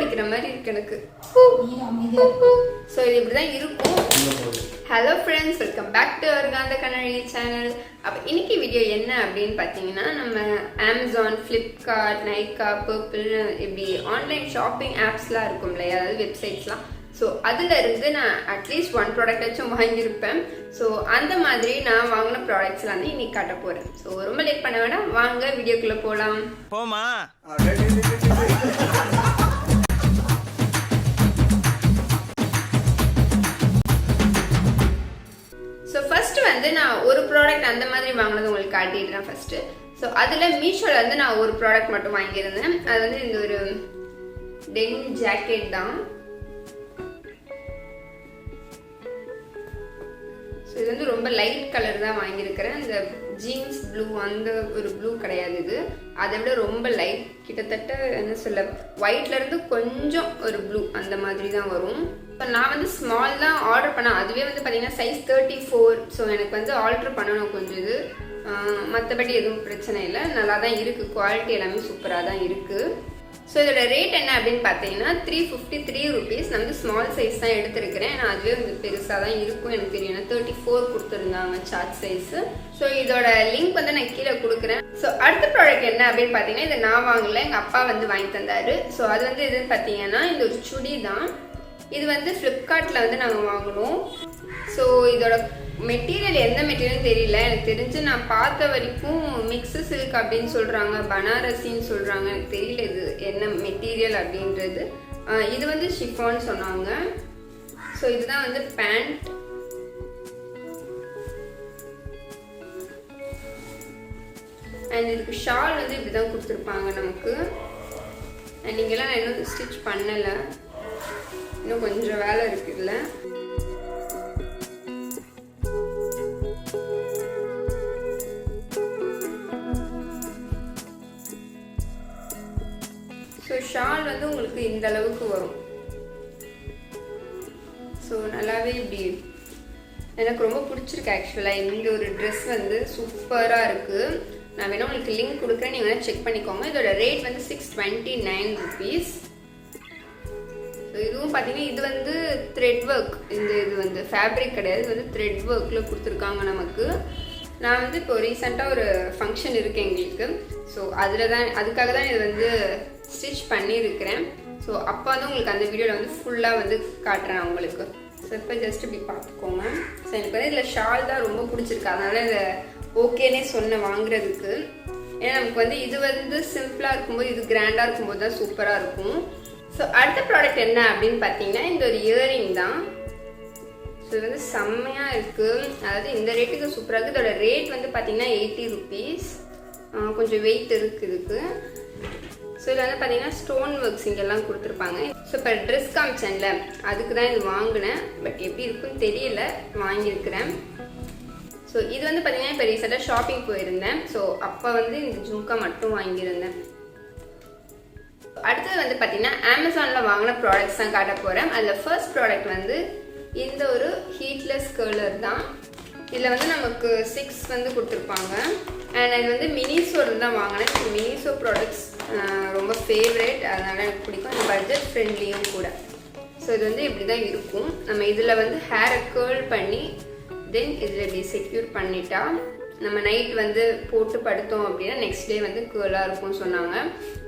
அடிக்கிற மாதிரி இருக்கு எனக்கு. ஸோ இது இப்படி தான் இருக்கும். Hello friends, welcome back to காந்த கண்ணாடி சேனல். அப்போ இன்னைக்கு வீடியோ என்ன அப்படின்னு பார்த்தீங்கன்னா, நம்ம அமேசான், ஃப்ளிப்கார்ட், நைக்கா, பர்பிள் இப்படி ஆன்லைன் ஷாப்பிங் ஆப்ஸ்லாம் இருக்கும் இல்லையா, அதாவது வெப்சைட்ஸ்லாம். ஸோ அதில் இருந்து நான் அட்லீஸ்ட் ஒன் ப்ராடக்டாச்சும் வாங்கியிருப்பேன். ஸோ அந்த மாதிரி நான் வாங்கின ப்ராடக்ட்ஸ்லாம் வந்து இன்னைக்கு காட்ட போகிறேன். ஸோ ரொம்ப லேட் பண்ண வேணாம், வாங்க வீடியோக்குள்ளே போகலாம். போமா. ஸோ ஃபர்ஸ்ட் வந்து நான் ஒரு ப்ராடக்ட் அந்த மாதிரி வாங்கினது உங்களுக்கு காட்டிடுறேன் ஃபர்ஸ்ட். ஸோ அதில் மீஷோவில் வந்து நான் ஒரு ப்ராடக்ட் மட்டும் வாங்கியிருந்தேன். அது வந்து இந்த ஒரு டெனிம் ஜாக்கெட் தான். ஸோ இது வந்து ரொம்ப லைட் கலர் தான் வாங்கியிருக்கிறேன். இந்த ஜீன்ஸ் ப்ளூ அந்த ஒரு ப்ளூ கிடையாது, இது அதை விட ரொம்ப லைட், கிட்டத்தட்ட என்ன சொல்ல, ஒயிட்லேருந்து கொஞ்சம் ஒரு ப்ளூ அந்த மாதிரி தான் வரும். ஸோ நான் வந்து ஸ்மால் தான் ஆர்டர் பண்ணேன். அதுவே வந்து பார்த்தீங்கன்னா சைஸ் 34. ஸோ எனக்கு வந்து ஆல்ட்ரு பண்ணணும் கொஞ்சம் இது, மற்றபடி எதுவும் பிரச்சனை இல்லை, நல்லா தான் இருக்குது, குவாலிட்டி எல்லாமே சூப்பராக தான் இருக்குது. ஸோ இதோட ரேட் என்ன அப்படின்னு பார்த்தீங்கன்னா 353 rupees. நான் வந்து ஸ்மால் சைஸ் தான் எடுத்திருக்கிறேன். நான் அதுவே வந்து பெருசாக தான் இருக்கும் எனக்கு தெரியும். 34 கொடுத்துருந்தாங்க சார்ட் சைஸு. ஸோ இதோட லிங்க் வந்து நான் கீழே கொடுக்குறேன். ஸோ அடுத்த ப்ராடக்ட் என்ன அப்படின்னு பார்த்தீங்கன்னா, இதை நான் வாங்கல, எங்கள் அப்பா வந்து வாங்கி தந்தார். ஸோ அது வந்து எதுன்னு பார்த்தீங்கன்னா இந்த ஒரு சுடி தான். இது வந்து ஃப்ளிப்கார்ட்டில் வந்து நாங்கள் வாங்கினோம். ஸோ இதோட மெட்டீரியல் எந்த மெட்டீரியல் தெரியல, எனக்கு தெரிஞ்சு நான் பார்த்த வரைக்கும் மிக்ஸு சில்க் அப்படின்னு சொல்கிறாங்க, பனாரசின்னு சொல்கிறாங்க, எனக்கு தெரியல இது என்ன மெட்டீரியல் அப்படின்றது. இது வந்து ஷிஃபான் சொன்னாங்க. ஸோ இதுதான் வந்து பேண்ட். அண்ட் இதுக்கு ஷால் வந்து இப்படி தான் கொடுத்துருப்பாங்க நமக்கு. அண்ட் இங்கெல்லாம் நான் இன்னும் ஸ்டிச் பண்ணலை, இன்னும் கொஞ்சம் வேலை இருக்குதுல்ல. ஸோ ஷால் வந்து உங்களுக்கு இந்த அளவுக்கு வரும். ஸோ நல்லாவே இப்படி எனக்கு ரொம்ப பிடிச்சிருக்கு ஆக்சுவலாக. இந்த ஒரு ட்ரெஸ் வந்து சூப்பராக இருக்குது. நான் வேணால் உங்களுக்கு லிங்க் கொடுக்குறேன், நீங்கள் வேணால் செக் பண்ணிக்கோங்க. இதோட ரேட் வந்து 629 rupees. ஸோ இதுவும் பார்த்தீங்கன்னா இது வந்து த்ரெட் ஒர்க். இது வந்து ஃபேப்ரிக் கிடையாது, இது வந்து த்ரெட் ஒர்க்கில் கொடுத்துருக்காங்க நமக்கு. நான் வந்து இப்போ ரீசெண்டாக ஒரு ஃபங்க்ஷன் இருக்குது எங்களுக்கு. ஸோ அதுக்காக தான் இது வந்து ஸ்டிச் பண்ணியிருக்கிறேன். ஸோ அப்போ வந்து உங்களுக்கு அந்த வீடியோவில் வந்து ஃபுல்லாக வந்து காட்டுறேன் உங்களுக்கு. ஸோ இப்போ ஜஸ்ட் இப்படி பார்த்துக்கோங்க. ஸோ எனக்கு வந்து இதில் ஷால் தான் ரொம்ப பிடிச்சிருக்கு, அதனால இதை ஓகேனே சொன்ன வாங்குறதுக்கு. ஏன்னா நமக்கு வந்து இது வந்து சிம்பிளாக இருக்கும்போது, இது கிராண்டாக இருக்கும்போது தான் சூப்பராக இருக்கும். ஸோ அடுத்த ப்ராடக்ட் என்ன அப்படின்னு பார்த்தீங்கன்னா இந்த ஒரு இயரிங் தான். ஸோ இது வந்து செம்மையாக இருக்குது, அதாவது இந்த ரேட்டுக்கு சூப்பராக இருக்குது. இதோட ரேட் வந்து பார்த்தீங்கன்னா 80 rupees. கொஞ்சம் வெயிட் இருக்குது இதுக்கு. ஸோ இதில் வந்து பார்த்தீங்கன்னா ஸ்டோன் ஒர்க்ஸ் இங்கெல்லாம் கொடுத்துருப்பாங்க. ஸோ இப்போ ட்ரெஸ் காமிச்சேன்ல, அதுக்கு தான் இது வாங்கினேன். பட் எப்படி இருக்குன்னு தெரியல, வாங்கியிருக்கிறேன். ஸோ இது வந்து பார்த்தீங்கன்னா இப்போ ரீசெண்டாக ஷாப்பிங் போயிருந்தேன். ஸோ அப்போ வந்து இந்த ஜும்கா மட்டும் வாங்கியிருந்தேன். அடுத்தது வந்து பார்த்தீங்கன்னா அமேசானில் வாங்கின ப்ராடக்ட்ஸ் தான் காட்ட போகிறேன். அதில் ஃபர்ஸ்ட் ப்ராடக்ட் வந்து இந்த ஒரு ஹீட்லெஸ் கர்லர் தான். இதில் வந்து நமக்கு 6 வந்து கொடுத்துருப்பாங்க. அண்ட் இது வந்து மினிசோவில் தான் வாங்கினேன். மினிசோ ப்ராடக்ட்ஸ் ரொம்ப ஃபேவரேட், அதனால் எனக்கு பிடிக்கும். இது பட்ஜெட் ஃப்ரெண்ட்லியும் கூட. ஸோ இது வந்து இப்படி தான் இருக்கும். நம்ம இதில் வந்து ஹேரை கேர்ள் பண்ணி தென் இதில் இப்படி செக்யூர் பண்ணிட்டா நம்ம நைட் வந்து போட்டு படுத்தோம் அப்படின்னா நெக்ஸ்ட் டே வந்து கேர்ளாக இருக்கும்னு சொன்னாங்க.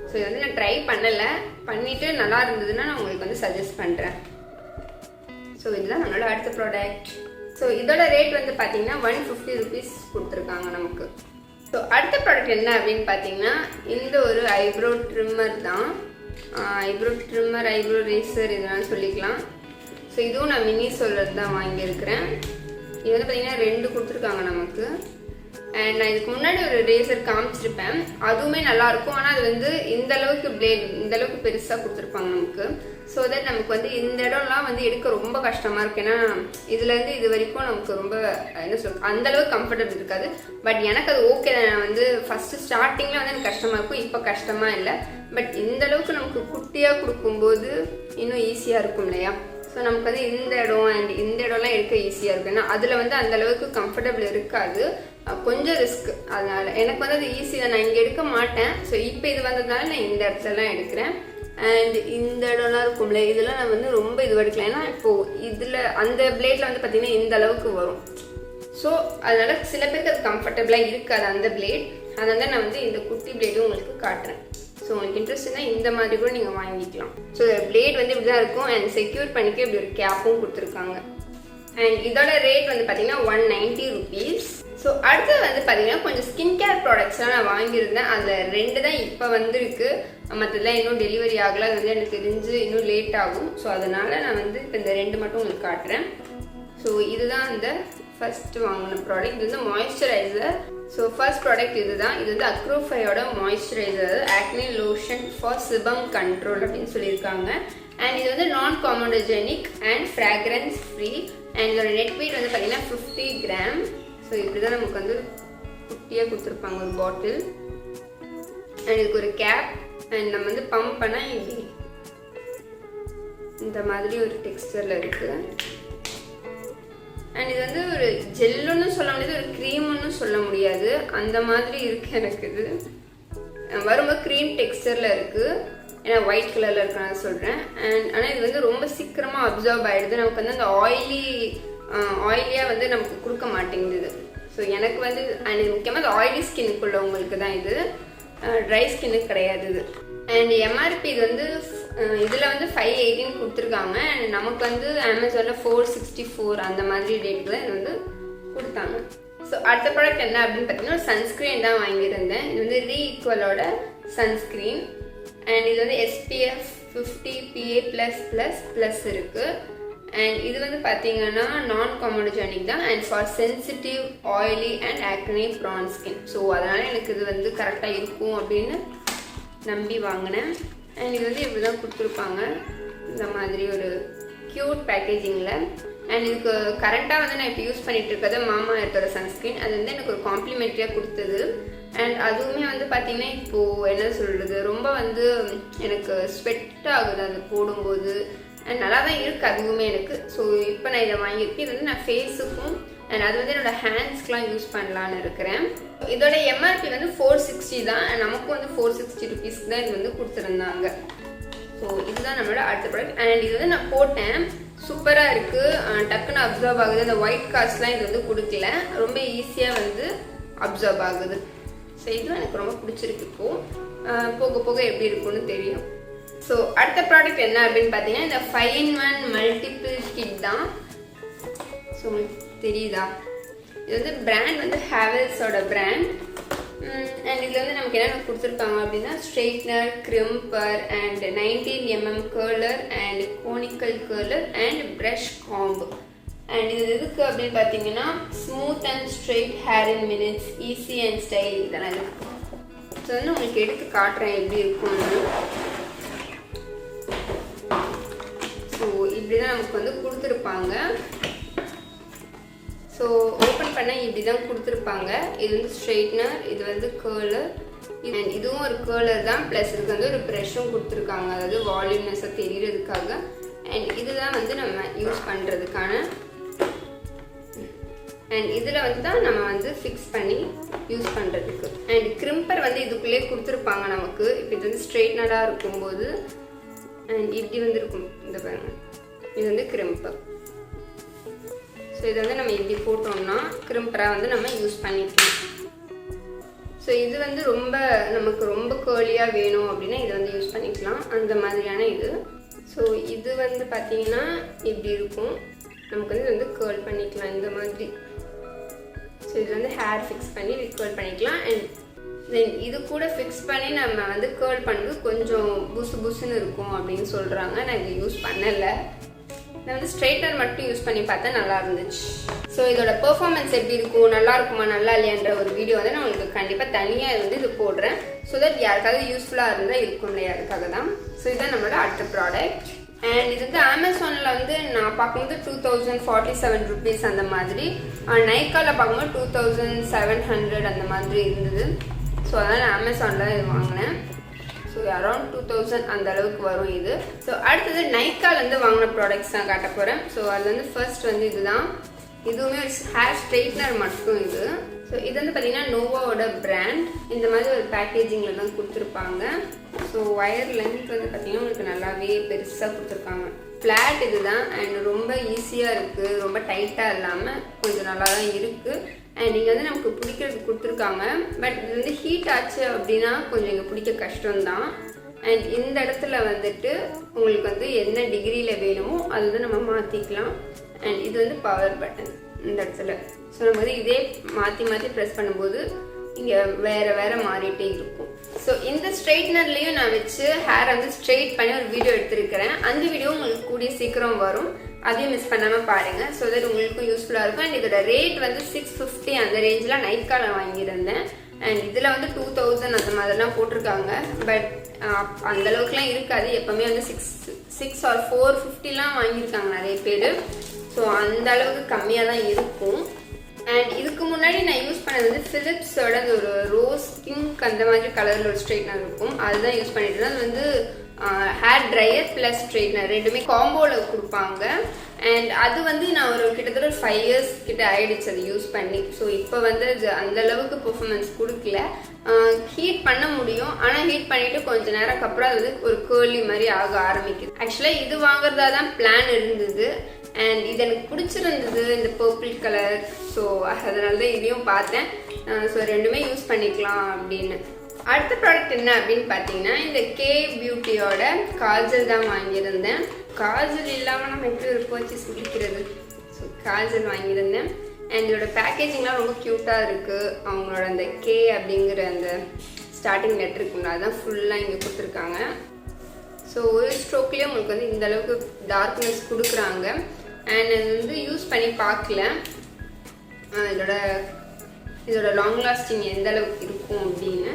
ஸோ இது வந்து நான் ட்ரை பண்ணலை, பண்ணிவிட்டு நல்லா இருந்ததுன்னா நான் உங்களுக்கு வந்து சஜஸ்ட் பண்ணுறேன். ஸோ இதுதான் நம்மளோட அடுத்த ப்ராடக்ட். ஸோ இதோட ரேட் வந்து பார்த்தீங்கன்னா 150 rupees கொடுத்துருக்காங்க நமக்கு. ஸோ அடுத்த ப்ராடக்ட் என்ன அப்படின்னு பார்த்தீங்கன்னா இந்த ஒரு ஐப்ரோ ட்ரிம்மர் தான். ஐப்ரோ ட்ரிம்மர், ஐப்ரோ ரேசர் இதெல்லாம் சொல்லிக்கலாம். ஸோ இதுவும் நான் மினிசோவில் தான் வாங்கியிருக்கிறேன். இது வந்து பார்த்தீங்கன்னா 2 கொடுத்துருக்காங்க நமக்கு. அண்ட் நான் இதுக்கு முன்னாடி ஒரு ரேசர் காமிச்சிருப்பேன், அதுவுமே நல்லாயிருக்கும். ஆனால் அது வந்து இந்த அளவுக்கு பிளேட் இந்த அளவுக்கு பெருசாக கொடுத்துருப்பாங்க நமக்கு. ஸோ தட் நமக்கு வந்து இந்த இடம்லாம் வந்து எடுக்க ரொம்ப கஷ்டமாக இருக்குது. ஏன்னா இதுலேருந்து இது வரைக்கும் நமக்கு ரொம்ப என்ன சொல் அந்தளவுக்கு கம்ஃபர்டபுள் இருக்காது. பட் எனக்கு அது ஓகே தான். நான் வந்து ஃபஸ்ட்டு ஸ்டார்டிங்கில் வந்து எனக்கு கஷ்டமாக இருக்கும், இப்போ கஷ்டமாக இல்லை. பட் இந்த அளவுக்கு நமக்கு குட்டியாக கொடுக்கும்போது இன்னும் ஈஸியாக இருக்கும் இல்லையா. ஸோ நமக்கு வந்து இந்த இடம் அண்ட் இந்த இடம்லாம் எடுக்க ஈஸியாக இருக்கும். ஏன்னா அதில் வந்து அந்தளவுக்கு கம்ஃபர்டபுள் இருக்காது, கொஞ்சம் ரிஸ்க். அதனால் எனக்கு வந்து அது ஈஸி தான், நான் இங்கே எடுக்க மாட்டேன். ஸோ இப்போ இது வந்ததுனால நான் இந்த இடத்துலலாம் எடுக்கிறேன். அண்ட் இந்த இடம்லாம் இருக்கும்ல, இதெல்லாம் நான் வந்து ரொம்ப இது வடிக்கலாம். ஏன்னா இப்போது இதில் அந்த பிளேடில் வந்து பார்த்திங்கன்னா இந்த அளவுக்கு வரும். ஸோ அதனால் சில பேருக்கு அது கம்ஃபர்டபுளாக இருக்காது அந்த பிளேட். அதனால நான் வந்து இந்த குட்டி பிளேடும் உங்களுக்கு காட்டுறேன். ஸோ உங்களுக்கு இன்ட்ரெஸ்ட்னா இந்த மாதிரி கூட நீங்கள் வாங்கிக்கலாம். ஸோ பிளேட் வந்து இப்படி தான் இருக்கும். அண்ட் செக்யூர் பண்ணிக்க இப்படி ஒரு கேப்பும் கொடுத்துருக்காங்க. அண்ட் இதோட ரேட் வந்து பார்த்தீங்கன்னா 190 rupees. ஸோ அடுத்தது வந்து பார்த்தீங்கன்னா கொஞ்சம் ஸ்கின் கேர் ப்ராடக்ட்ஸ்லாம் நான் வாங்கியிருந்தேன். அதில் 2 தான் இப்போ வந்துருக்கு. மற்றதெல்லாம் இன்னும் டெலிவரி ஆகலை. அது வந்து எனக்கு தெரிஞ்சு இன்னும் லேட் ஆகும். ஸோ அதனால் நான் வந்து இப்போ இந்த 2 மட்டும் உங்களுக்கு காட்டுறேன். ஸோ இதுதான் அந்த ஃபஸ்ட்டு வாங்கின ப்ராடக்ட். இது வந்து மாய்ஸ்சரைசர். ஸோ ஃபர்ஸ்ட் ப்ராடக்ட் இதுதான். இது வந்து அக்ரோஃபையோட moisturiser acne lotion for sebum control அப்படின்னு சொல்லியிருக்காங்க. அண்ட் இது வந்து non comedogenic and fragrance free. And இதோட நெட் வெயிட் வந்து பார்த்தீங்கன்னா 50 grams. ஸோ இப்படி தான் நமக்கு வந்து குட்டியாக கொடுத்துருப்பாங்க ஒரு பாட்டில். அண்ட் இதுக்கு ஒரு கேப். அண்ட் நம்ம வந்து பம்ப் பண்ணால் இப்படி இந்த மாதிரி ஒரு டெக்ஸ்டரில் இருக்குது. அண்ட் இது வந்து ஒரு ஜெல்லுன்னு சொல்ல முடியாது, ஒரு க்ரீம்னு சொல்ல முடியாது, அந்த மாதிரி இருக்குது. எனக்கு இது வரும்போது க்ரீம் டெக்ஸ்டரில் இருக்குது. ஏன்னா ஒயிட் கலரில் இருக்கு நான் சொல்கிறேன். ஆனால் இது வந்து ரொம்ப சீக்கிரமாக அப்சர்வ் ஆகிடுது. நமக்கு வந்து அந்த ஆயிலியாக வந்து நமக்கு கொடுக்க மாட்டேங்குது. ஸோ எனக்கு வந்து அண்ட் முக்கியமாக அந்த ஆயிலி ஸ்கின்னுக்குள்ள உங்களுக்கு தான் இது, ட்ரை ஸ்கின்னுக்கு கிடையாது இது. அண்ட் எம்ஆர்பி இது வந்து இதில் வந்து 518 கொடுத்துருக்காங்க. அண்ட் நமக்கு வந்து அமேசானில் 464 அந்த மாதிரி ரேட்டுக்கு தான் இது வந்து கொடுத்தாங்க. ஸோ அடுத்த ப்ராடக்ட் என்ன அப்படின்னு பார்த்தீங்கன்னா சன்ஸ்க்ரீன் தான் வாங்கியிருந்தேன். இது வந்து ரீஈக்குவலோட சன்ஸ்க்ரீன். அண்ட் இது வந்து SPF 50 PA+++ இருக்குது. அண்ட் இது வந்து பார்த்தீங்கன்னா நான் காமோடோஜெனிக் தான். And for sensitive oily and acne prone skin. So அதனால் எனக்கு இது வந்து கரெக்டாக இருக்கும் அப்படின்னு நம்பி வாங்கினேன். அண்ட் இது வந்து இப்படி தான் கொடுத்துருப்பாங்க இந்த மாதிரி ஒரு க்யூட் பேக்கேஜிங்கில். அண்ட் இதுக்கு கரண்ட்டாக வந்து நான் இப்போ யூஸ் பண்ணிகிட்டு இருக்கிறது மாமா எர்த்தோட சன்ஸ்க்ரீன். அது வந்து எனக்கு ஒரு காம்ப்ளிமெண்ட்ரியாக கொடுத்தது. அண்ட் அதுவுமே வந்து பார்த்திங்கன்னா இப்போது என்ன சொல்கிறது, ரொம்ப வந்து எனக்கு ஸ்வெட் ஆகுது அது போடும்போது. அண்ட் நல்லா தான் இருக்குது அதுவுமே எனக்கு. ஸோ இப்போ நான் இதை வாங்கியிருக்கேன். இது வந்து நான் ஃபேஸுக்கும் அண்ட் அது வந்து என்னோடய ஹேண்ட்ஸ்க்கெலாம் யூஸ் பண்ணலான்னு இருக்கிறேன். இதோட எம்ஆர்பி வந்து 460 தான். நமக்கும் வந்து 460 rupeesக்கு தான் இது வந்து கொடுத்துருந்தாங்க. ஸோ இதுதான் நம்மளோட அடுத்த ப்ராடக்ட். அண்ட் இது வந்து நான் போட்டேன், சூப்பராக இருக்குது, டக்குன்னு அப்சர்வ் ஆகுது. அந்த ஒயிட் காஸ்ட்லாம் இது வந்து கொடுக்கல, ரொம்ப ஈஸியாக வந்து அப்சர்வ் ஆகுது. ஸோ இதுவும் எனக்கு ரொம்ப பிடிச்சிருக்கு. இப்போது போக போக எப்படி இருக்குன்னு தெரியும். ஸோ அடுத்த ப்ராடக்ட் என்ன அப்படின்னு பார்த்தீங்கன்னா இந்த 5-in-1 மல்டிபிள் கிட் தான். ஸோ உங்களுக்கு தெரியுதா, இது வந்து பிராண்ட் வந்து ஹேவல்ஸோட பிராண்ட். அண்ட் இதில் வந்து நமக்கு என்னென்ன கொடுத்துருக்காங்க அப்படின்னா straightener, crimper and 19mm curler and conical curler and brush காம்பு. அண்ட் இது எதுக்கு அப்படின்னு பார்த்தீங்கன்னா smooth and straight hair in minutes, easy and style, இதெல்லாம் இருக்குது. ஸோ வந்து உங்களுக்கு எடுத்து காட்டுறேன் எப்படி இருக்கும்னு. ஸோ இப்படி தான் நமக்கு வந்து கொடுத்துருப்பாங்க. ஸோ ஓப்பன் பண்ண இப்படி தான் கொடுத்துருப்பாங்க. இது வந்து ஸ்ட்ரெயிட்னர், இது வந்து கர்லர், அண்ட் இதுவும் ஒரு கர்லர் தான். ப்ளஸ் இதுக்கு வந்து ஒரு ப்ரெஷ்ஷும் கொடுத்துருக்காங்க, அதாவது வால்யூம்னஸை தெரியறதுக்காக. அண்ட் இதுதான் வந்து நம்ம யூஸ் பண்ணுறதுக்கான. அண்ட் இதில் வந்து தான் நம்ம வந்து ஃபிக்ஸ் பண்ணி யூஸ் பண்ணுறதுக்கு. அண்ட் கிரிம்பர் வந்து இதுக்குள்ளே கொடுத்துருப்பாங்க நமக்கு. இப்போ இது வந்து ஸ்ட்ரெயிட்னராக இருக்கும்போது அண்ட் இப்படி வந்து இருக்கும். இந்த பாருங்க, இது வந்து கிரிம்பர். ஸோ இதை வந்து நம்ம இப்படி போட்டோம்னா கிரிம்பராக வந்து நம்ம யூஸ் பண்ணிக்கலாம். ஸோ இது வந்து நமக்கு ரொம்ப கேர்லியாக வேணும் அப்படின்னா இதை வந்து யூஸ் பண்ணிக்கலாம், அந்த மாதிரியான இது. ஸோ இது வந்து பார்த்தீங்கன்னா இப்படி இருக்கும். நமக்கு வந்து இது வந்து கேர்ல் பண்ணிக்கலாம் இந்த மாதிரி. ஸோ இது வந்து ஹேர் ஃபிக்ஸ் பண்ணி கேர்ல் பண்ணிக்கலாம். அண்ட் தென் இது கூட ஃபிக்ஸ் பண்ணி நம்ம வந்து கேர்ல் பண்ணுறது கொஞ்சம் புசு புசுன்னு இருக்கும் அப்படின்னு சொல்கிறாங்க. நான் இதை யூஸ் பண்ணலை, நான் வந்து ஸ்ட்ரெயிட்டர் மட்டும் யூஸ் பண்ணி பார்த்தா நல்லா இருந்துச்சு. ஸோ இதோட பெர்ஃபார்மன்ஸ் எப்படி இருக்கும், நல்லா இருக்குமா நல்லா இல்லையான்ற ஒரு வீடியோ வந்து நான் உங்களுக்கு கண்டிப்பாக தனியாக வந்து இது போடுறேன். ஸோ தட் யாருக்காவது யூஸ்ஃபுல்லாக இருந்தால் இருக்கும் இல்லையா, அதுக்காக தான். ஸோ இதுதான் நம்மளோட அடுத்த ப்ராடக்ட். அண்ட் இது வந்து அமேசானில் வந்து நான் பார்க்கும்போது 2047 rupees அந்த மாதிரி, நைக்காவில் பார்க்கும்போது 2700 அந்த மாதிரி இருந்தது. ஸோ அதனால் நான் அமேசானில் இது வாங்கினேன். ஸோ அரௌண்ட் 2000 அந்த அளவுக்கு வரும் இது. ஸோ அடுத்தது நைக்காலேருந்து வாங்கின ப்ராடக்ட்ஸ் தான் காட்ட போகிறேன். ஸோ அது வந்து ஃபர்ஸ்ட் வந்து இதுதான். இதுவுமே ஒரு ஹேர் ஸ்ட்ரெயிட்னர் மட்டும் இது. ஸோ இது வந்து பார்த்தீங்கன்னா நோவாவோட பிராண்ட். இந்த மாதிரி ஒரு பேக்கேஜிங்கில் தான் கொடுத்துருப்பாங்க. ஸோ ஒயர் லென்த் வந்து பார்த்தீங்கன்னா உங்களுக்கு நல்லாவே பெருசாக கொடுத்துருக்காங்க. ஃப்ளாட் இதுதான் அண்ட் ரொம்ப ஈஸியாக இருக்குது, ரொம்ப டைட்டாக இல்லாமல் கொஞ்சம் நல்லா தான் இருக்குது. அண்ட் இங்கே வந்து நமக்கு பிடிக்கிறதுக்கு கொடுத்துருக்காங்க. பட் இது வந்து ஹீட் ஆச்சு அப்படின்னா கொஞ்சம் இங்கே பிடிக்க கஷ்டம்தான். அண்ட் இந்த இடத்துல வந்துட்டு உங்களுக்கு வந்து என்ன டிகிரியில் வேணுமோ அது வந்து நம்ம மாற்றிக்கலாம். அண்ட் இது வந்து பவர் பட்டன் இந்த இடத்துல. ஸோ நம்ம வந்து இதே மாற்றி மாற்றி ப்ரெஸ் பண்ணும்போது இங்கே வேறு மாறிட்டே இருக்கும். ஸோ இந்த ஸ்ட்ரெயிட்னர்லேயும் நான் வச்சு ஹேரை வந்து ஸ்ட்ரெயிட் பண்ணி ஒரு வீடியோ எடுத்திருக்கிறேன். அந்த வீடியோ உங்களுக்கு கூடிய சீக்கிரம் வரும், அதையும் மிஸ் பண்ணாமல் பாருங்கள். ஸோ தட் உங்களுக்கும் யூஸ்ஃபுல்லாக இருக்கும். அண்ட் இதோட ரேட் வந்து 650 அந்த ரேஞ்சில் நைக்காவில் வாங்கியிருந்தேன். அண்ட் இதில் வந்து 2000 அந்த மாதிரிலாம் போட்டிருக்காங்க. பட் அந்தளவுக்குலாம் இருக்காது. எப்போவுமே வந்து 6 or 450 வாங்கியிருக்காங்க நிறைய பேர். ஸோ அந்த அளவுக்கு கம்மியாக தான் இருக்கும். அண்ட் இதுக்கு முன்னாடி நான் யூஸ் பண்ணது வந்து ஃபிலிப்ஸோட ஒரு ரோஸ் பிங்க் அந்த மாதிரி கலரில் ஒரு ஸ்ட்ரெயிட்னர் இருக்கும். அதுதான் யூஸ் பண்ணிட்டு இருந்தேன். அது வந்து ஹேர் ட்ரையர் ப்ளஸ் ஸ்ட்ரெயிட்னர் ரெண்டுமே காம்போவில் கொடுப்பாங்க. அண்ட் அது வந்து நான் ஒரு கிட்டத்தட்ட ஒரு 5 years கிட்ட ஆயிடுச்சு அது யூஸ் பண்ணி. ஸோ இப்போ வந்து அது அந்தளவுக்கு பெர்ஃபார்மன்ஸ் கொடுக்கல. ஹீட் பண்ண முடியும், ஆனால் ஹீட் பண்ணிவிட்டு கொஞ்சம் நேரம் அப்புறம் அது வந்து ஒரு கேர்லி மாதிரி ஆக ஆரம்பிக்குது. ஆக்சுவலாக இது வாங்குறதா தான் பிளான் இருந்தது. அண்ட் இது எனக்கு பிடிச்சிருந்தது இந்த பர்பிள் கலர். ஸோ அதனால தான் இதையும் பார்த்தேன். ஸோ ரெண்டுமே யூஸ் பண்ணிக்கலாம் அப்படின்னு. அடுத்த ப்ராடக்ட் என்ன அப்படின்னு பார்த்தீங்கன்னா இந்த கே பியூட்டியோட காஜல் தான் வாங்கியிருந்தேன். காஜல் இல்லாமல் நம்ம எப்படி ஒரு பர்ச்சேஸ் முடிக்கிறது? ஸோ காஜல் வாங்கியிருந்தேன். அண்ட் இதோட பேக்கேஜிங்லாம் ரொம்ப க்யூட்டாக இருக்குது. அவங்களோட அந்த கே அப்படிங்கிற அந்த ஸ்டார்டிங் லெட்டர் இருக்குங்களா அதுதான் ஃபுல்லாக இங்கே கொடுத்துருக்காங்க. ஸோ ஒரு ஸ்ட்ரோக்லேயே உங்களுக்கு வந்து இந்த அளவுக்கு டார்க்னஸ் கொடுக்குறாங்க. அண்ட் அது வந்து யூஸ் பண்ணி பார்க்கல இதோட லாங் லாஸ்டிங் எந்த அளவுக்கு இருக்கும் அப்படின்னு.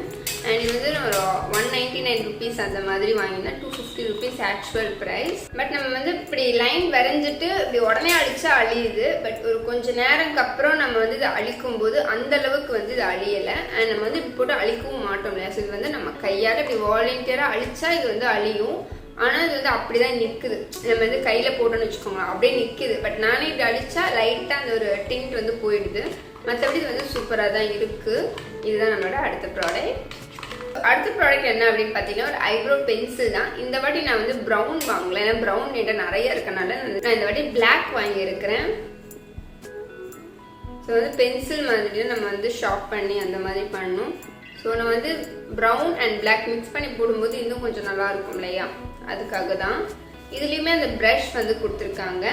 அண்ட் இது வந்து ஒரு 199 rupees அந்த மாதிரி வாங்கினா 250 rupees ஆக்சுவல் ப்ரைஸ். பட் நம்ம வந்து இப்படி லைன் வரைஞ்சிட்டு இப்படி உடனே அழிச்சா அழியுது. பட் ஒரு கொஞ்சம் நேரம்க்கு அப்புறம் நம்ம வந்து இதை அழிக்கும் போது அந்த அளவுக்கு வந்து இது அழியலை. அண்ட் நம்ம வந்து இப்படி போட்டு அழிக்கவும் மாட்டோம் இல்லையா. ஸோ இது வந்து நம்ம கையால் இப்படி வாலண்டியராக அழிச்சா இது வந்து அழியும். ஆனால் இது வந்து அப்படி தான் நிற்குது. நம்ம வந்து கையில் போட்டோன்னு வச்சுக்கோங்க அப்படியே நிற்குது. பட் நானே இப்படி அழிச்சா லைட்டாக அந்த ஒரு டிண்ட் வந்து போயிடுது. மற்றபடி இது வந்து சூப்பராக தான் இருக்குது. இதுதான் நம்மளோட அடுத்த ப்ராடக்ட். அடுத்த ப்ராடக்ட் என்ன அப்படின்னு பார்த்தீங்கன்னா ஒரு ஐப்ரோ பென்சில் தான். இந்த வாட்டி நான் வந்து ப்ரௌன் வாங்கல, ஏன்னா ப்ரௌன் என்கிட்ட நிறைய இருக்கனால நான் இந்த வாட்டி பிளாக் வாங்கியிருக்கிறேன். ஸோ வந்து பென்சில் மாதிரி நம்ம வந்து ஷார்ப் பண்ணி அந்த மாதிரி பண்ணணும். ஸோ நம்ம வந்து ப்ரௌன் அண்ட் பிளாக் மிக்ஸ் பண்ணி போடும்போது இன்னும் கொஞ்சம் நல்லா இருக்கும் இல்லையா, அதுக்காக தான். இதுலேயுமே அந்த ப்ரஷ் வந்து கொடுத்துருக்காங்க.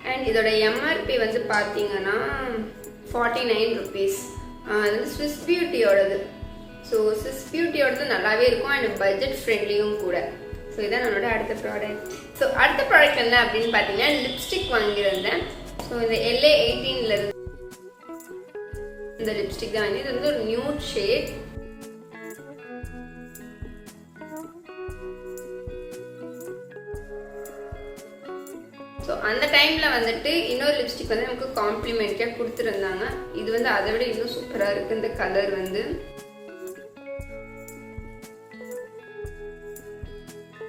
அண்ட் இதோட எம்ஆர்பி வந்து பார்த்தீங்கன்னா 49 rupees. அது வந்து ஸ்விஸ் பியூட்டியோடது. ஸோ ஸ்விஸ் பியூட்டியோடது நல்லாவே இருக்கும் அண்ட் பட்ஜெட் ஃப்ரெண்ட்லியும் கூட. ஸோ இதான் நம்மளோட அடுத்த ப்ராடக்ட். ஸோ அடுத்த ப்ராடக்ட் என்ன அப்படின்னு பார்த்தீங்கன்னா லிப்ஸ்டிக் வாங்கியிருந்தேன். ஸோ இந்த LA 18ல இருந்து இந்த லிப்ஸ்டிக் தான் வாங்கி. இது வந்து ஒரு நியூட் ஷேட். ஸோ அந்த டைமில் வந்துட்டு இன்னொரு லிப்ஸ்டிக் வந்து நமக்கு காம்ப்ளிமெண்ட்டாக கொடுத்துருந்தாங்க. இது வந்து அதை விட இன்னும் சூப்பராக இருக்குது. இந்த கலர் வந்து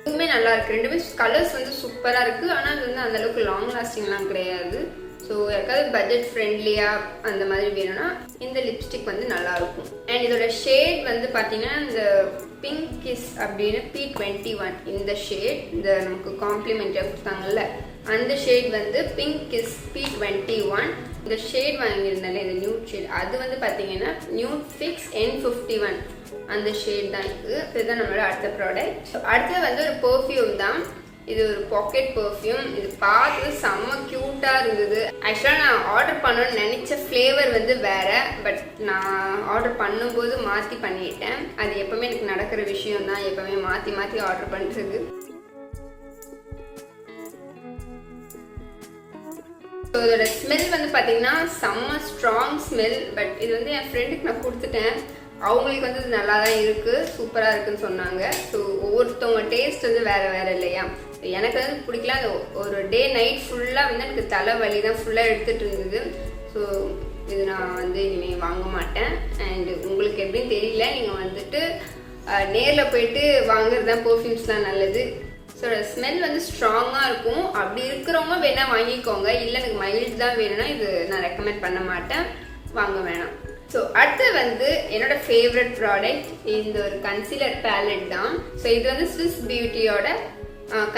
இதுவுமே நல்லா இருக்குது. ரெண்டுமே கலர்ஸ் வந்து சூப்பராக இருக்குது. ஆனால் அது வந்து அந்தளவுக்கு லாங் லாஸ்டிங்லாம் கிடையாது. ஸோ யாருக்காவது பட்ஜெட் ஃப்ரெண்ட்லியாக அந்த மாதிரி வேணும்னா இந்த லிப்ஸ்டிக் வந்து நல்லாயிருக்கும். அண்ட் இதோட ஷேட் வந்து பார்த்தீங்கன்னா இந்த பிங்க் கிஸ் அப்படின்னு P21 இந்த ஷேட், இந்த நமக்கு காம்ப்ளிமெண்ட்டாக கொடுத்தாங்கல்ல அந்த ஷேட் வந்து பிங்க் கிஸ் P21. இந்த ஷேட் வாங்கியிருந்தாலே இந்த நியூட் ஷேட் அது வந்து பார்த்தீங்கன்னா நியூட் ஃபிக்ஸ் N51 அந்த ஷேட் தான் இருக்குது. இதுதான் நம்மளோட அடுத்த ப்ராடக்ட். ஸோ அடுத்தது வந்து ஒரு பெர்ஃப்யூம் தான். இது ஒரு பாக்கெட் பெர்ஃப்யூம். இது பார்த்து செம்ம க்யூட்டாக இருந்தது. ஆக்சுவலாக நான் ஆர்டர் பண்ணணும்னு நினச்ச ஃப்ளேவர் வந்து வேறு. பட் நான் ஆர்டர் பண்ணும்போது மாற்றி பண்ணிட்டேன். அது எப்போவுமே எனக்கு நடக்கிற விஷயம் தான், எப்போவுமே மாற்றி மாற்றி ஆர்டர் பண்ணுறது. ஸோ இதோட ஸ்மெல் வந்து பார்த்தீங்கன்னா செம்ம ஸ்ட்ராங் ஸ்மெல். பட் இது வந்து என் ஃப்ரெண்டுக்கு நான் கொடுத்துட்டேன். அவங்களுக்கு வந்து இது நல்லா தான் இருக்குது, சூப்பராக இருக்குதுன்னு சொன்னாங்க. ஸோ ஒவ்வொருத்தவங்க டேஸ்ட் வந்து வேறு இல்லையா. எனக்கு வந்து பிடிக்கல. அது ஒரு டே நைட் ஃபுல்லாக வந்து எனக்கு தலைவலி தான் ஃபுல்லாக எடுத்துகிட்டு இருந்தது. ஸோ இது நான் வந்து இனிமேல் வாங்க மாட்டேன். அண்டு உங்களுக்கு எப்படின்னு தெரியல, நீங்கள் வந்துட்டு நேரில் போயிட்டு வாங்குறது தான் பெர்ஃப்யூம்ஸ்லாம் நல்லது. ஸோ ஸ்மெல் வந்து ஸ்ட்ராங்காக இருக்கும். அப்படி இருக்கிறவங்க வேணால் வாங்கிக்கோங்க. இல்லை எனக்கு மைல்டு தான் வேணும்னா இது நான் ரெக்கமெண்ட் பண்ண மாட்டேன், வாங்க வேணாம். ஸோ அடுத்து வந்து என்னோட ஃபேவரட் ப்ராடக்ட் இந்த ஒரு கன்சீலர் பேலட் தான். ஸோ இது வந்து ஸ்விஸ் பியூட்டியோட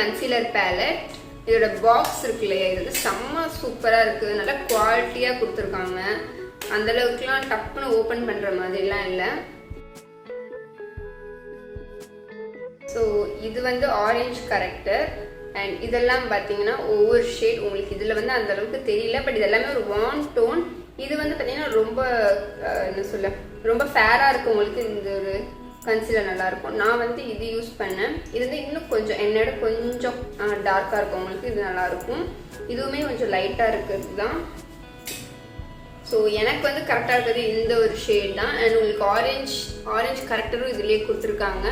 கன்சீலர் பேலட். இதோட பாக்ஸ் இருக்கு இல்லையா, இது வந்து செம்ம சூப்பராக இருக்குது, நல்லா குவாலிட்டியாக கொடுத்துருக்காங்க. அந்தளவுக்குலாம் டப்புன்னு ஓப்பன் பண்ணுற மாதிரிலாம் இல்லை. ஸோ இது வந்து ஆரஞ்சு கரெக்டர் அண்ட் இதெல்லாம் பார்த்தீங்கன்னா ஒவ்வொரு ஷேட் உங்களுக்கு இதில் வந்து அந்த அளவுக்கு தெரியல, பட் இதெல்லாமே ஒரு வார்ம் டோன். இது வந்து பார்த்தீங்கன்னா ரொம்ப என்ன சொல்ல ரொம்ப ஃபேராக இருக்கும் உங்களுக்கு. இந்த ஒரு கன்சீலர் நல்லாயிருக்கும். நான் வந்து இது யூஸ் பண்ணேன். இது வந்து இன்னும் கொஞ்சம் என்னோட கொஞ்சம் டார்க்காக இருக்கும் உங்களுக்கு. இது நல்லாயிருக்கும். இதுவுமே கொஞ்சம் லைட்டாக இருக்கிறது தான். ஸோ எனக்கு வந்து கரெக்டாக இருக்கிறது இந்த ஒரு ஷேட் தான். அண்ட் உங்களுக்கு ஆரஞ்சு கரெக்டரும் இதுலேயே கொடுத்துருக்காங்க.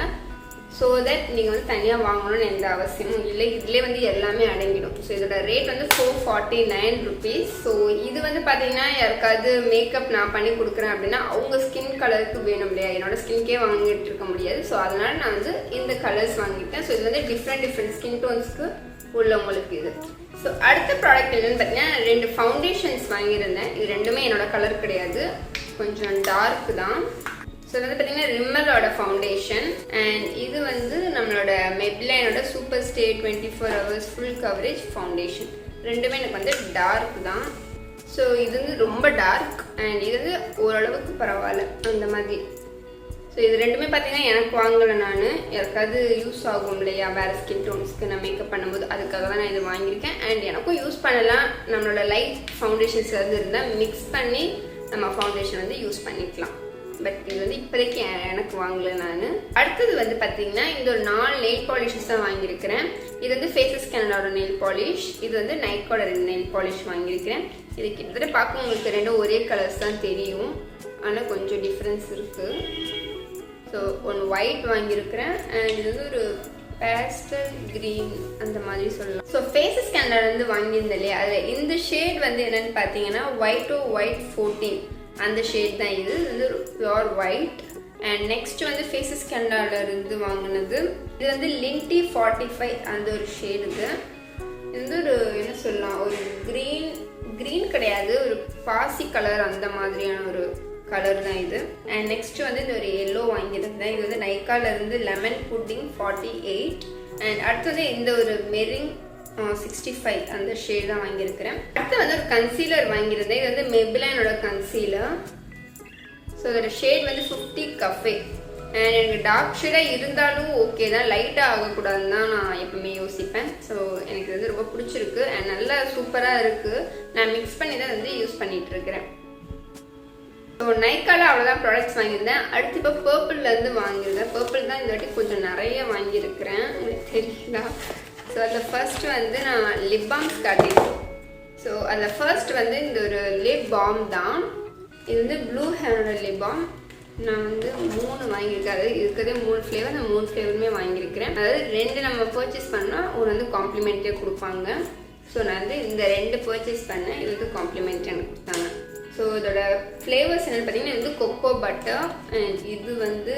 ஸோ தட் நீங்கள் வந்து தனியாக வாங்கணும்னு எந்த அவசியமும் இல்லை, இதிலே வந்து எல்லாமே அடங்கிடும். ஸோ இதோட ரேட் வந்து 449 rupees. ஸோ இது வந்து பார்த்தீங்கன்னா யாருக்காவது மேக்கப் நான் பண்ணி கொடுக்குறேன் அப்படின்னா அவங்க ஸ்கின் கலருக்கு வேணும் இல்லையா, என்னோட ஸ்கின்கே வாங்கிட்டு இருக்க முடியாது. ஸோ அதனால் நான் வந்து இந்த கலர்ஸ் வாங்கிட்டேன். ஸோ இது வந்து டிஃப்ரெண்ட் ஸ்கின் டோன்ஸ்க்கு உள்ளவங்களுக்கு இது. ஸோ அடுத்த ப்ராடக்ட் என்னென்னு பார்த்தீங்கன்னா 2 ஃபவுண்டேஷன்ஸ் வாங்கியிருந்தேன். இது ரெண்டுமே என்னோட கலர் கிடையாது, கொஞ்சம் டார்க் தான். ஸோ வந்து பார்த்தீங்கன்னா ரிம்மரோட ஃபவுண்டேஷன் அண்ட் இது வந்து நம்மளோட மெப்லைனோட super stay 24 hours full coverage foundation. ரெண்டுமே எனக்கு வந்து டார்க் தான். ஸோ இது வந்து ரொம்ப டார்க் அண்ட் இது வந்து ஓரளவுக்கு பரவாயில்ல அந்த மாதிரி. ஸோ இது ரெண்டுமே பார்த்தீங்கன்னா எனக்கு வாங்கலை, நான் யாருக்காவது யூஸ் ஆகும் இல்லையா வேறு ஸ்கின் டோன்ஸ்க்கு நான் மேக்கப் பண்ணும்போது, அதுக்காக தான் நான் இது வாங்கியிருக்கேன். அண்ட் எனக்கும் யூஸ் பண்ணலாம். நம்மளோட லைட் ஃபவுண்டேஷன்ஸ் வந்து இருந்தால் மிக்ஸ் பண்ணி நம்ம ஃபவுண்டேஷன் வந்து யூஸ் பண்ணிக்கலாம். பட் இது வந்து இப்போதைக்கு எனக்கு வாங்கலை நான். அடுத்தது வந்து பார்த்தீங்கன்னா இந்த ஒரு 4 நெயில் பாலிஷஸ் தான் வாங்கியிருக்கிறேன். இது வந்து ஃபேஸஸ் கேனடாவோட நெயில் பாலிஷ், இது வந்து நைக்கோட 2 நெயில் பாலிஷ் வாங்கியிருக்கிறேன். இது கிட்டத்தட்ட பார்க்க உங்களுக்கு ரெண்டும் ஒரே கலர்ஸ் தான் தெரியும், ஆனால் கொஞ்சம் டிஃப்ரென்ஸ் இருக்குது. ஸோ ஒன்று ஒயிட் வாங்கியிருக்கிறேன் அண்ட் இது வந்து ஒரு பேஸ்டல் க்ரீன் அந்த மாதிரி சொல்லலாம். ஸோ ஃபேஸஸ் கேனடாலேருந்து வாங்கியிருந்தேன் இல்லையா, அதில் இந்த ஷேட் வந்து என்னென்னு பார்த்தீங்கன்னா ஒயிட் 14 அந்த ஷேட் தான். இது வந்து பியூர் ஒயிட். அண்ட் நெக்ஸ்ட் வந்து ஃபேஸஸ் கேனடால இருந்து வாங்கினது இது வந்து லிண்டி 45 அந்த ஒரு ஷேடு. இது வந்து ஒரு என்ன சொல்லலாம் ஒரு க்ரீன் கிடையாது, ஒரு பாசி கலர் அந்த மாதிரியான ஒரு கலர் தான் இது. அண்ட் நெக்ஸ்ட் வந்து இந்த ஒரு எல்லோ வாங்கியிருந்தேன். இது வந்து நைக்கால இருந்து லெமன் புட்டிங் 48. அண்ட் அடுத்து வந்து இந்த ஒரு மெரிங் 65 அந்த ஷேட் தான் வாங்கியிருக்கிறேன். அடுத்து வந்து ஒரு கன்சீலர் வாங்கியிருந்தேன். இது வந்து மெப்லைனோட கன்சீலர். ஸோ இதோட ஷேட் வந்து 50 கஃபே. அண்ட் எனக்கு டார்க் ஷேடாக இருந்தாலும் ஓகே தான், லைட்டாக ஆகக்கூடாதுன்னு தான் நான் எப்பவுமே யோசிப்பேன். ஸோ எனக்கு வந்து ரொம்ப பிடிச்சிருக்கு அண்ட் நல்லா சூப்பராக இருக்குது. நான் மிக்ஸ் பண்ணி தான் வந்து யூஸ் பண்ணிகிட்டு இருக்கிறேன். ஸோ நைக்கால அவ்வளோதான் ப்ராடக்ட்ஸ் வாங்கியிருந்தேன். அடுத்து இப்போ பர்பிள்லேருந்து வாங்கியிருந்தேன். பர்பிள் தான் இந்த வாட்டி கொஞ்சம் நிறைய வாங்கியிருக்கிறேன், உங்களுக்கு தெரியுதா. ஸோ அதில் ஃபர்ஸ்ட் வந்து நான் லிப் பாம்ஸ் காட்டியிருக்கேன். ஸோ அதில் ஃபர்ஸ்ட் வந்து இந்த ஒரு லிப் பாம் தான். இது வந்து ப்ளூ ஹேரோட லிப் பாம். நான் வந்து 3 வாங்கியிருக்கேன். அதாவது இருக்கிறதே 3 ஃப்ளேவர், நான் 3 ஃப்ளேவருமே வாங்கியிருக்கிறேன். அதாவது 2 நம்ம பர்ச்சேஸ் பண்ணால் ஒரு வந்து காம்ப்ளிமெண்ட்டே கொடுப்பாங்க. ஸோ நான் வந்து இந்த 2 பர்ச்சேஸ் பண்ணேன், இது வந்து காம்ப்ளிமெண்ட்டே எனக்கு கொடுத்தாங்க. ஸோ இதோட ஃப்ளேவர்ஸ் என்னென்னு பார்த்தீங்கன்னா இது வந்து கொக்கோ பட்டர் அண்ட் இது வந்து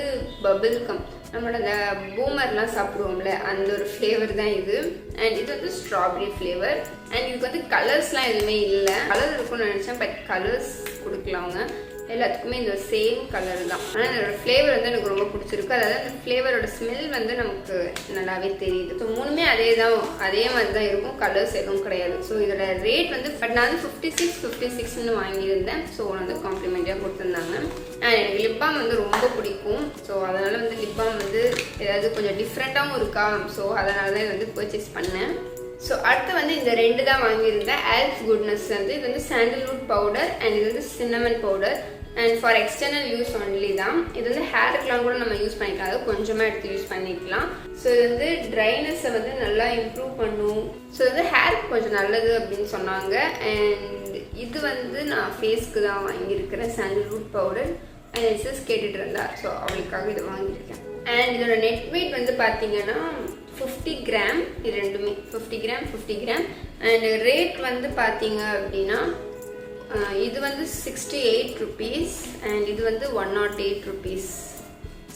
பபிள் கம், நம்மளோட அந்த பூமர்லாம் சாப்பிடுவோம்ல அந்த ஒரு ஃப்ளேவர் தான் இது. அண்ட் இது வந்து ஸ்ட்ராபெரி ஃப்ளேவர். அண்ட் இதுக்கு வந்து கலர்ஸ்லாம் எதுவுமே இல்லை, கலர் இருக்கும்னு நினச்சேன் பட் கலர்ஸ் கொடுக்கலாங்க. எல்லாத்துக்குமே இந்த சேம் கலர் தான். ஆனால் இதோட ஃப்ளேவர் வந்து எனக்கு ரொம்ப பிடிச்சிருக்கு. அதாவது அந்த ஃப்ளேவரோட ஸ்மெல் வந்து நமக்கு நல்லாவே தெரியுது. ஸோ 3மே அதே மாதிரி தான் இருக்கும், கலர்ஸ் எதுவும் கிடையாது. ஸோ இதோட ரேட் வந்து பட் நான் வந்து 56 வாங்கியிருந்தேன். ஸோ வந்து காம்ப்ளிமெண்ட்டாக கொடுத்துருந்தாங்க. எனக்கு லிப் பாம் வந்து ரொம்ப பிடிக்கும். ஸோ அதனால் வந்து லிப் பாம் வந்து ஏதாவது கொஞ்சம் டிஃப்ரெண்ட்டாகவும் இருக்கா, ஸோ அதனால தான் வந்து பர்ச்சேஸ் பண்ணேன். ஸோ அடுத்து வந்து இந்த 2 தான் வாங்கியிருந்தேன். ஆல்ஃப் குட்னஸ் வந்து இது வந்து சாண்டல்வுட் பவுடர் அண்ட் இது வந்து cinnamon powder and for external use only தான். இது வந்து ஹேருக்குலாம் கூட நம்ம யூஸ் பண்ணிக்கலாம், அது கொஞ்சமாக எடுத்து யூஸ் பண்ணிக்கலாம். ஸோ இது வந்து ட்ரைனஸை வந்து நல்லா இம்ப்ரூவ் பண்ணும். ஸோ இது ஹேருக்கு கொஞ்சம் நல்லது அப்படின்னு சொன்னாங்க. அண்ட் இது வந்து நான் ஃபேஸ்க்கு தான் வாங்கியிருக்கிறேன் சாண்டல்வுட் பவுடர். அண்ட் எஸ்எஸ் கேட்டுட்டு இருந்தா, ஸோ அவளுக்காக இது வாங்கியிருக்கேன். அண்ட் இதோட நெட் வெயிட் வந்து பார்த்தீங்கன்னா 50 கிராம். இது ரெண்டுமே 50 கிராம். அண்ட் ரேட் வந்து பார்த்தீங்க அப்படின்னா இது வந்து 68 rupees அண்ட் இது வந்து 108 rupees.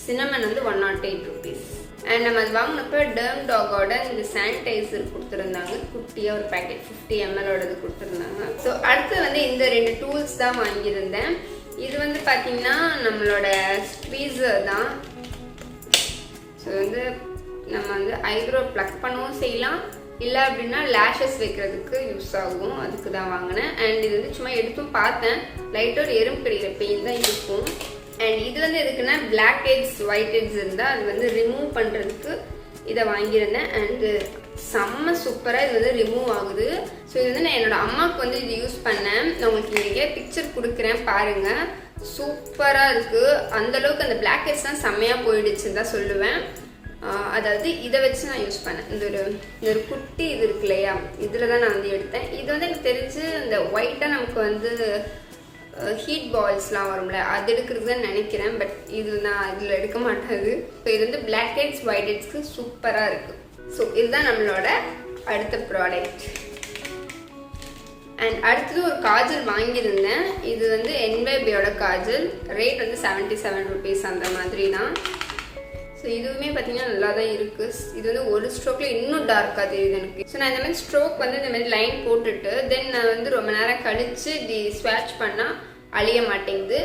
சின்னமன் வந்து 108 rupees. அண்ட் நம்ம அது வாங்கினப்போ டர்ம் டாகோட இந்த சானிடைசர் கொடுத்துருந்தாங்க, குட்டியாக ஒரு பேக்கெட் 50 ml கொடுத்துருந்தாங்க. ஸோ அடுத்து வந்து இந்த 2 டூல்ஸ் தான் வாங்கியிருந்தேன். இது வந்து பார்த்தீங்கன்னா நம்மளோட ஸ்க்வீசர் தான். ஸோ வந்து நம்ம வந்து ஐப்ரோ ப்ளக் பண்ணவும் செய்யலாம், இல்லை அப்படின்னா லேஷஸ் வைக்கிறதுக்கு யூஸ் ஆகும், அதுக்கு தான் வாங்கினேன். அண்ட் இது வந்து சும்மா எடுத்தும் பார்த்தேன், லைட்டாக ஒரு எறும்பு கடிக்கிற பெயின் தான் இருக்கும். அண்ட் இது வந்து எதுக்குன்னா பிளாக் ஹெட்ஸ் ஒயிட் ஹெட்ஸ் இருந்தால் அது வந்து ரிமூவ் பண்ணுறதுக்கு இதை வாங்கியிருந்தேன். அண்டு செம்ம சூப்பராக இது வந்து ரிமூவ் ஆகுது. ஸோ இது வந்து நான் என்னோட அம்மாவுக்கு வந்து இது யூஸ் பண்ணேன். நான் உங்களுக்கு இங்கே பிக்சர் கொடுக்குறேன் பாருங்கள், சூப்பராக இருக்குது. அந்தளவுக்கு அந்த பிளாக் ஹெட்ஸ்லாம் செம்மையாக போயிடுச்சுன்னு தான் சொல்லுவேன். அதாவது இதை வச்சு நான் யூஸ் பண்ணேன். இந்த ஒரு குட்டி இது இருக்கு இல்லையா, இதில் தான் நான் வந்து எடுத்தேன். இது வந்து எனக்கு தெரிஞ்சு இந்த ஒயிட்டாக நமக்கு வந்து ஹீட் பால்ஸ்லாம் வரும்ல, அது எடுக்கிறது தான் நினைக்கிறேன். பட் இது நான் இதில் எடுக்க மாட்டேது. ஸோ இது வந்து பிளாக் ஹெட்ஸ் ஒயிட் ஹெட்ஸ்க்கு சூப்பராக இருக்குது. ஸோ இதுதான் நம்மளோட அடுத்த ப்ராடக்ட். அண்ட் அடுத்தது ஒரு காஜல் வாங்கியிருந்தேன். இது வந்து NYBயோட காஜல். ரேட் வந்து 77 rupees அந்த மாதிரி தான். ஸோ இதுவுமே பார்த்தீங்கன்னா நல்லா தான் இருக்குது. இது வந்து ஒரு ஸ்ட்ரோக்கில் இன்னும் டார்க்காக தெரியுது எனக்கு. ஸோ நான் இந்த மாதிரி ஸ்ட்ரோக் வந்து இந்த மாதிரி லைன் போட்டுட்டு தென் நான் வந்து ரொம்ப நேரம் கழித்து இப்படி ஸ்வாட்ச் பண்ணால் அழிய மாட்டேங்குது.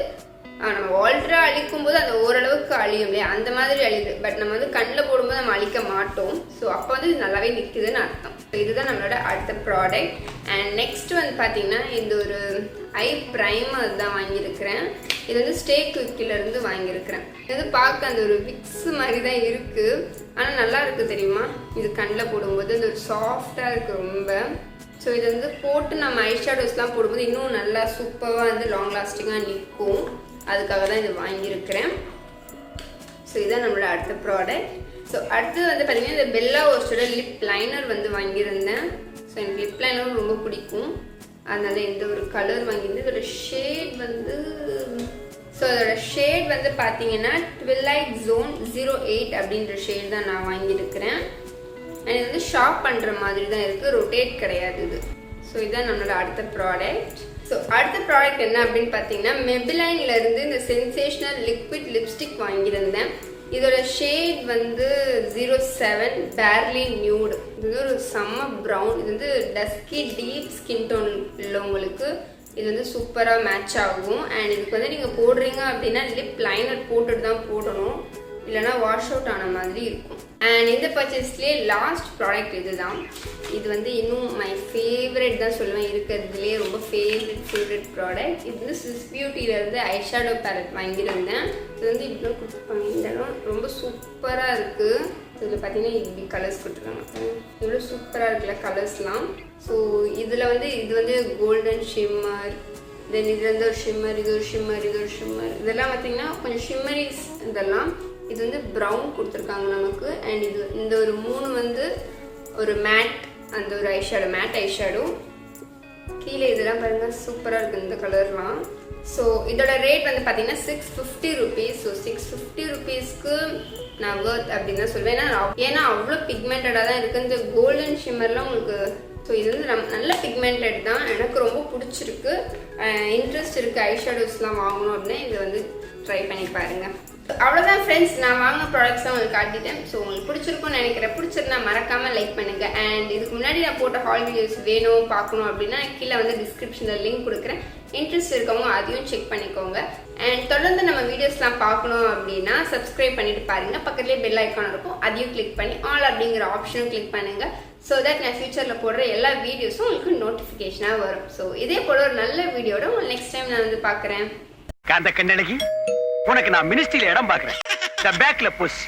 நம்ம ஆல்ரெடாக அழிக்கும் போது அந்த ஓரளவுக்கு அழியும் இல்லையா, அந்த மாதிரி அழியுது. பட் நம்ம வந்து கண்ணில் போடும்போது நம்ம அழிக்க மாட்டோம். ஸோ அப்போ வந்து இது நல்லாவே நிற்குதுன்னு அர்த்தம். ஸோ இதுதான் நம்மளோட அடுத்த ப்ராடக்ட். அண்ட் நெக்ஸ்ட் வந்து பார்த்தீங்கன்னா இந்த ஒரு ஐ ப்ரைமர் தான் வாங்கியிருக்கிறேன். இது வந்து ஸ்டே குவிக்கிலேருந்து வாங்கியிருக்கிறேன். இது வந்து பார்க்க அந்த ஒரு விக்ஸ் மாதிரி தான் இருக்குது, ஆனால் நல்லா இருக்குது தெரியுமா. இது கண்ணில் போடும்போது அது ஒரு சாஃப்டாக இருக்குது ரொம்ப. ஸோ இது வந்து போட்டு நம்ம ஐ ஷேடோஸ்லாம் போடும்போது இன்னும் நல்லா சூப்பராக வந்து லாங் லாஸ்டிங்காக நிற்கும். அதுக்காக தான் இது வாங்கியிருக்கிறேன். ஸோ இதுதான் நம்மளோட அடுத்த ப்ராடக்ட். ஸோ அடுத்து வந்து பார்த்தீங்கன்னா இந்த பெல்லா ஓஸ்டோட லிப் லைனர் வந்து வாங்கியிருந்தேன். ஸோ எனக்கு லிப் லைனரும் ரொம்ப பிடிக்கும், அதனால இந்த ஒரு கலர் வாங்கியிருந்தேன். இதோட ஷேட் வந்து அதோட ஷேட் வந்து பார்த்தீங்கன்னா Twilight Zone 08 அப்படின்ற ஷேட் தான் நான் வாங்கியிருக்கிறேன். அண்ட் இது வந்து ஷாப் பண்ணுற மாதிரி தான் இருக்குது, ரொட்டேட் கிடையாது இது. ஸோ இதுதான் நம்மளோட அடுத்த ப்ராடக்ட். ஸோ அடுத்த ப்ராடக்ட் என்ன அப்படின்னு பார்த்தீங்கன்னா மெபிலைன்லேருந்து இந்த சென்சேஷனல் லிக்விட் லிப்ஸ்டிக் வாங்கியிருந்தேன். இதோட ஷேட் வந்து 07 பேர்லி நியூட். இது ஒரு செம்ம ப்ரௌன். இது வந்து டஸ்கி டீப் ஸ்கின் டோன் உள்ளவங்களுக்கு இது வந்து சூப்பராக மேட்ச் ஆகும். அண்ட் இதுக்கு வந்து நீங்கள் போடுறீங்க அப்படின்னா லிப் லைனர் போட்டுட்டு தான் போடணும், இல்லைனா வாஷ் அவுட் ஆன மாதிரி இருக்கும். அண்ட் இந்த பர்ச்சேஸ்லேயே லாஸ்ட் ப்ராடக்ட் இது தான். இது வந்து இன்னும் மை ஃபேவரட் தான் சொல்லுவேன், இருக்கிறதுலே ரொம்ப ஃபேவரட் ப்ராடக்ட். இது வந்து ஸ்விஸ் பியூட்டியிலேருந்து ஐஷேடோ பேலட் வாங்கியிருந்தேன். இது வந்து இப்படி கொடுத்துருப்பாங்க, இந்த இடம் ரொம்ப சூப்பராக இருக்குது. இதில் பார்த்தீங்கன்னா இப்படி கலர்ஸ் கொடுத்துருக்காங்க, இவ்வளோ சூப்பராக இருக்குல்ல கலர்ஸ்லாம். ஸோ இதில் வந்து இது வந்து கோல்டன் ஷிம்மர், தென் இது வந்து ஒரு ஷிம்மர், இது ஒரு ஷிம்மர், இது ஒரு ஷிம்மர், இதெல்லாம் பார்த்தீங்கன்னா கொஞ்சம் ஷிம்மரிஸ் இதெல்லாம். இது வந்து ப்ரௌன் கொடுத்துருக்காங்க நமக்கு. அண்ட் இது இந்த ஒரு 3 வந்து ஒரு மேட், அந்த ஒரு ஐஷேடோ மேட் ஐஷேடோ. கீழே இதெல்லாம் பாருங்கள் சூப்பராக இருக்குது இந்த கலர்லாம். ஸோ இதோட ரேட் வந்து பார்த்தீங்கன்னா 650 rupees. ஸோ 650 rupeesக்கு நான் வர்த் அப்படின்னு தான் சொல்வேன். ஏன்னா அவ்வளோ பிக்மெண்டடாக தான் இருக்குது. இந்த கோல்டன் ஷிம்மர்லாம் உங்களுக்கு ஸோ இது வந்து நல்ல பிக்மெண்டட் தான், எனக்கு ரொம்ப பிடிச்சிருக்கு. இன்ட்ரெஸ்ட் இருக்குது ஐஷேடோஸ்லாம் வாங்கணும் அப்படின்னா இதை வந்து ட்ரை பண்ணி பாருங்கள். அவ்வளோதான் ஃப்ரெண்ட்ஸ், நான் வாங்கின ப்ராடக்ட்ஸ் தான் உங்களுக்கு காட்டிட்டேன். ஸோ உங்களுக்கு பிடிச்சிருக்கும்னு நினைக்கிறேன். பிடிச்சிருந்தா மறக்காமல் லைக் பண்ணுங்கள். அண்ட் இதுக்கு முன்னாடி நான் போட்ட ஹால் வீடியோஸ் வேணும் பார்க்கணும் அப்படின்னா கீழே வந்து டிஸ்கிரிப்ஷனில் லிங்க் கொடுக்குறேன். இன்ட்ரெஸ்ட் இருக்கவங்க அதையும் செக் பண்ணிக்கோங்க. அண்ட் தொடர்ந்து நம்ம வீடியோஸ்லாம் பார்க்கணும் அப்படின்னா சப்ஸ்கிரைப் பண்ணிட்டு பாருங்கள். பக்கத்துலேயே பெல் ஐக்கான் இருக்கும், அதையும் கிளிக் பண்ணி ஆல் அப்படிங்கிற ஆப்ஷனும் கிளிக் பண்ணுங்கள். ஸோ தட் நான் ஃபியூச்சரில் போடுற எல்லா வீடியோஸும் உங்களுக்கு நோட்டிஃபிகேஷனாக வரும். ஸோ இதே போல ஒரு நல்ல வீடியோட உங்களுக்கு நெக்ஸ்ட் டைம் நான் வந்து பார்க்குறேன். காந்த கண்ணழகி, உனக்கு நான் மினிஸ்ட்ரியில இடம் பார்க்குறேன். பேக்ல புஷ்.